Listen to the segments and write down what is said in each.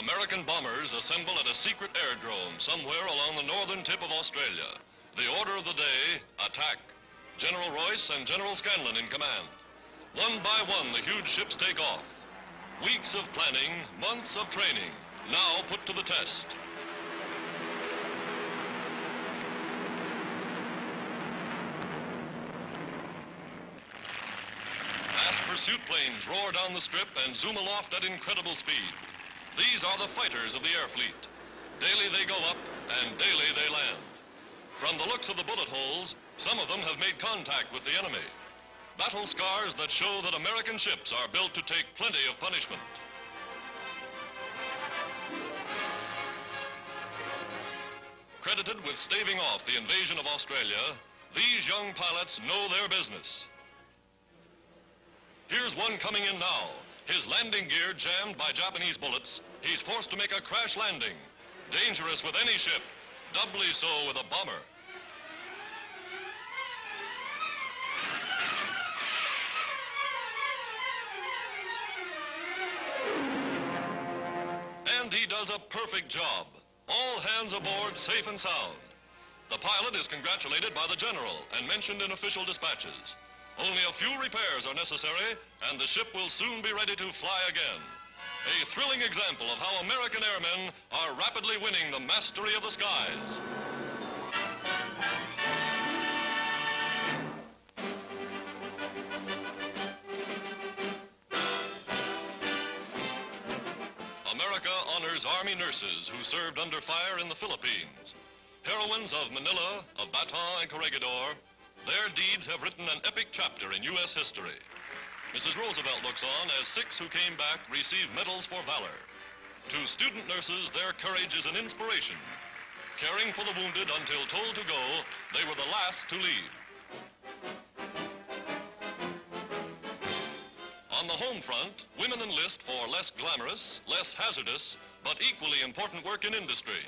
American bombers assemble at a secret aerodrome somewhere along the northern tip of Australia. The order of the day, attack. General Royce and General Scanlon in command. One by one, the huge ships take off. Weeks of planning, months of training, now put to the test. Fast pursuit planes roar down the strip and zoom aloft at incredible speed. These are the fighters of the air fleet. Daily they go up, and daily they land. From the looks of the bullet holes, some of them have made contact with the enemy. Battle scars that show that American ships are built to take plenty of punishment. Credited with staving off the invasion of Australia, these young pilots know their business. Here's one coming in now. His landing gear jammed by Japanese bullets. He's forced to make a crash landing. Dangerous with any ship, doubly so with a bomber. And he does a perfect job. All hands aboard safe and sound. The pilot is congratulated by the general and mentioned in official dispatches. Only a few repairs are necessary, and the ship will soon be ready to fly again. A thrilling example of how American airmen are rapidly winning the mastery of the skies. America honors Army nurses who served under fire in the Philippines. Heroines of Manila, of Bataan and Corregidor, their deeds have written an epic chapter in U.S. history. Mrs. Roosevelt looks on as 6 who came back receive medals for valor. To student nurses, their courage is an inspiration. Caring for the wounded until told to go, they were the last to leave. On the home front, women enlist for less glamorous, less hazardous, but equally important work in industry.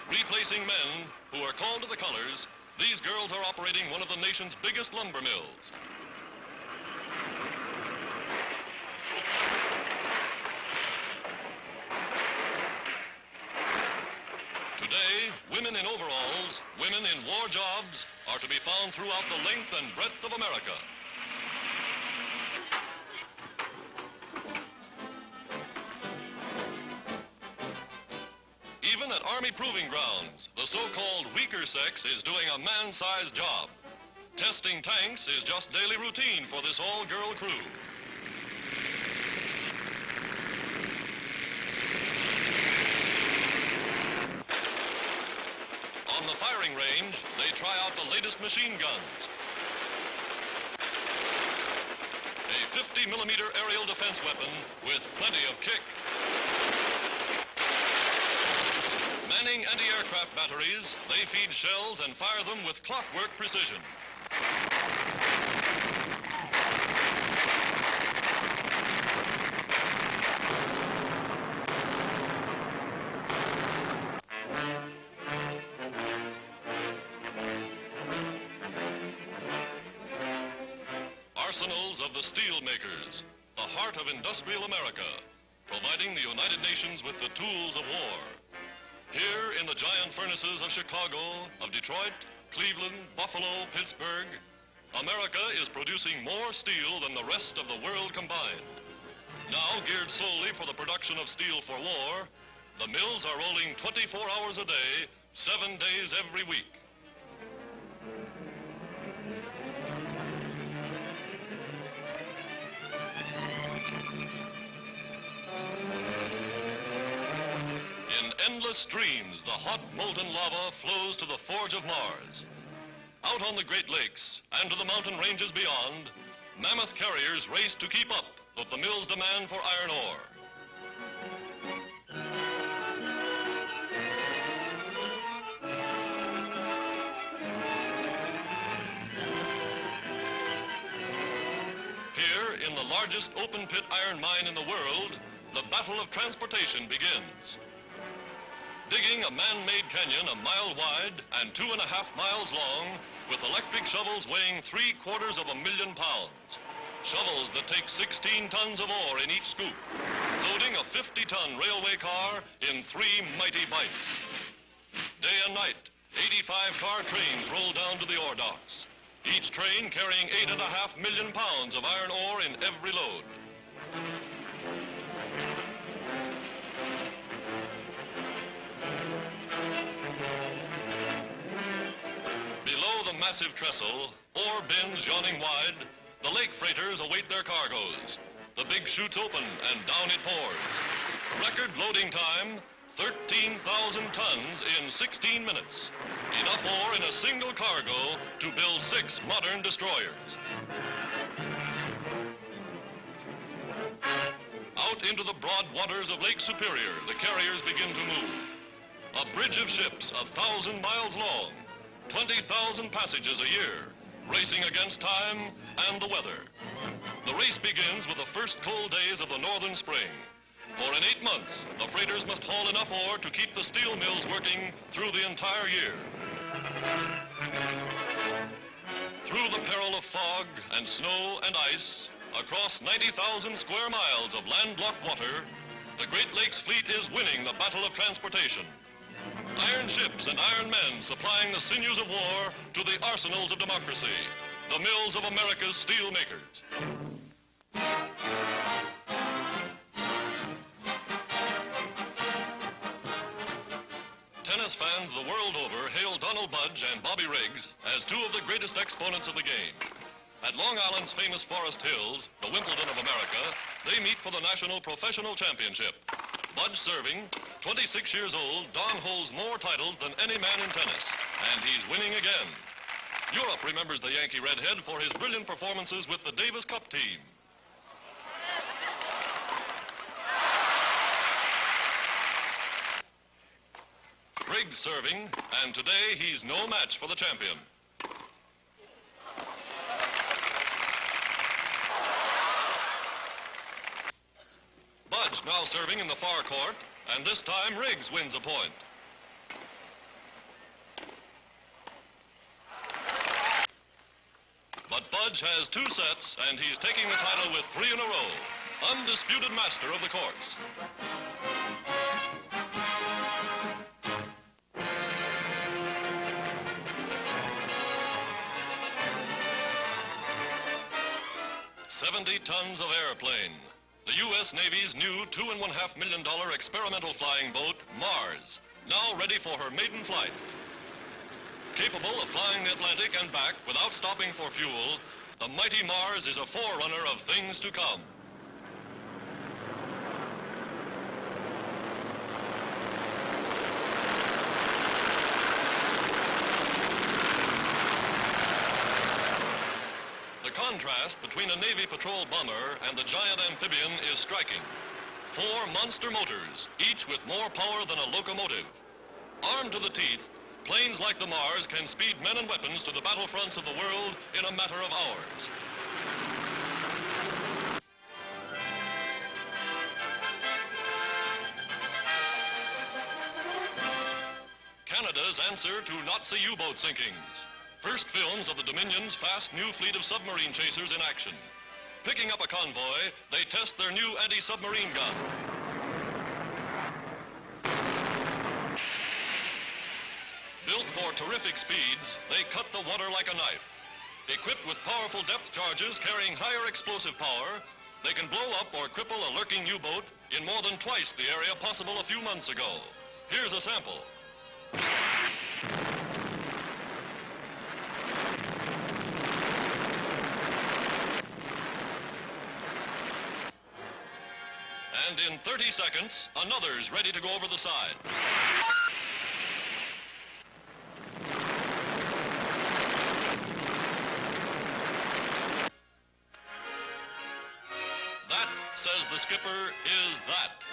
Replacing men who are called to the colors, these girls are operating one of the nation's biggest lumber mills. Today, women in overalls, women in war jobs, are to be found throughout the length and breadth of America. Even at Army proving grounds, the so-called weaker sex is doing a man-sized job. Testing tanks is just daily routine for this all-girl crew. On the firing range, they try out the latest machine guns. A 50-millimeter aerial defense weapon with plenty of kick. Manning anti-aircraft batteries, they feed shells and fire them with clockwork precision. Arsenals of the steel makers, the heart of industrial America, providing the United Nations with the tools of war. Here in the giant furnaces of Chicago, of Detroit, Cleveland, Buffalo, Pittsburgh, America is producing more steel than the rest of the world combined. Now geared solely for the production of steel for war, the mills are rolling 24 hours a day, 7 days every week. In endless streams, the hot molten lava flows to the forge of Mars. Out on the Great Lakes and to the mountain ranges beyond, mammoth carriers race to keep up with the mill's demand for iron ore. Here, in the largest open-pit iron mine in the world, the battle of transportation begins. Digging a man-made canyon a mile wide and 2.5 miles long with electric shovels weighing 3/4 of a million pounds. Shovels that take 16 tons of ore in each scoop, loading a 50-ton railway car in 3 mighty bites. Day and night, 85-car trains roll down to the ore docks, each train carrying 8.5 million pounds of iron ore in every load. Below the massive trestle, ore bins yawning wide, the lake freighters await their cargoes. The big chutes open and down it pours. Record loading time, 13,000 tons in 16 minutes. Enough ore in a single cargo to build 6 modern destroyers. Out into the broad waters of Lake Superior, the carriers begin to move. A bridge of ships 1,000 miles long, 20,000 passages a year, racing against time and the weather. The race begins with the first cold days of the northern spring. For in 8 months, the freighters must haul enough ore to keep the steel mills working through the entire year. Through the peril of fog and snow and ice, across 90,000 square miles of landlocked water, the Great Lakes Fleet is winning the battle of transportation. Iron ships and iron men supplying the sinews of war to the arsenals of democracy, the mills of America's steel makers. Tennis fans the world over hail Donald Budge and Bobby Riggs as 2 of the greatest exponents of the game. At Long Island's famous Forest Hills, the Wimbledon of America, they meet for the National Professional Championship. Budge serving, 26 years old, Don holds more titles than any man in tennis, and he's winning again. Europe remembers the Yankee redhead for his brilliant performances with the Davis Cup team. Riggs serving, and today he's no match for the champion. Budge now serving in the far court, and this time Riggs wins a point. But Budge has 2 sets, and he's taking the title with 3 in a row. Undisputed master of the courts. $70 tons of airplane. The U.S. Navy's new $2.5 million experimental flying boat, Mars, now ready for her maiden flight. Capable of flying the Atlantic and back without stopping for fuel, the mighty Mars is a forerunner of things to come. The contrast between a Navy patrol bomber and the giant amphibian is striking. 4 monster motors, each with more power than a locomotive. Armed to the teeth, planes like the Mars can speed men and weapons to the battlefronts of the world in a matter of hours. Canada's answer to Nazi U-boat sinkings. First films of the Dominion's fast new fleet of submarine chasers in action. Picking up a convoy, they test their new anti-submarine gun. Built for terrific speeds, they cut the water like a knife. Equipped with powerful depth charges carrying higher explosive power, they can blow up or cripple a lurking U-boat in more than twice the area possible a few months ago. Here's a sample. And in 30 seconds, another's ready to go over the side. That, says the skipper, is that.